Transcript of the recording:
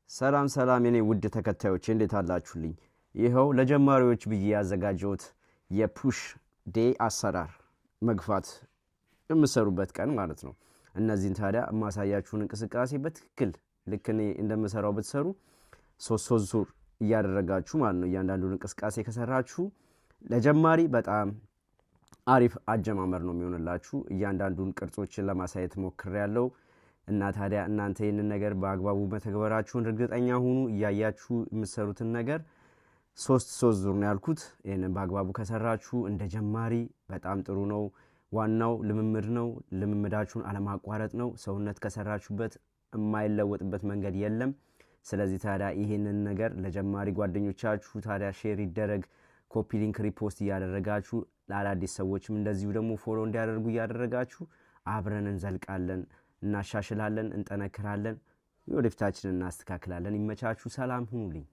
ሰላም ሰላም የኔ ውድ ተከታዮች እንዴት አላችሁልኝ? ይኸው ለጀማሪዎች ብዬ ያዘጋጀሁት የፑሽ ዴይ አሰራር መግፋት የምሰሩበት ቀን ማለት ነው። እነዚህን ታዲያ ማሳያችሁን እንቅስቃሴ በትክክል ልክ እኔ እንደምሰራው ብትሰሩ ሶስት ዙር እያደረጋችሁ ማለት ነው። እያንዳንዱን እንቅስቃሴ ከሰራችሁ ለጀማሪ በጣም አሪፍ አጀማመር ነው የሚሆንላችሁ። እያንዳንዱን ቅርጾችን ለማሳየት ሞክሬያለሁ እና ታዲያ እናንተ ይህንን ነገር በአግባቡ መተግበራችሁን እርግጠኛ ሁኑ። እያያችሁ የምትሰሩትን ነገር ሶስት ዙር ነው ያልኩት። ይህንን በአግባቡ ከሰራችሁ እንደ ጀማሪ በጣም ጥሩ ነው። ዋናው ልምምድ ነው። ልምምዳችሁን አለማቋረጥ ነው። ሰውነት ከሰራችሁበት የማይለወጥበት መንገድ የለም። ስለዚህ ታዲያ ይህንን ነገር ለጀማሪ ጓደኞቻችሁ ታዲያ ሼር ይደረግ። ኮፒ ሊንክ ሪፖስት እያደረጋችሁ ለአዳዲስ ሰዎችም እንደዚሁ ደግሞ ፎሎ እንዲያደርጉ እያደረጋችሁ አብረን እንዘልቃለን፣ እናሻሽላለን፣ እንጠነክራለን፣ ወደፊታችንን እናስተካክላለን። ይመቻችሁ። ሰላም ሁኑልኝ።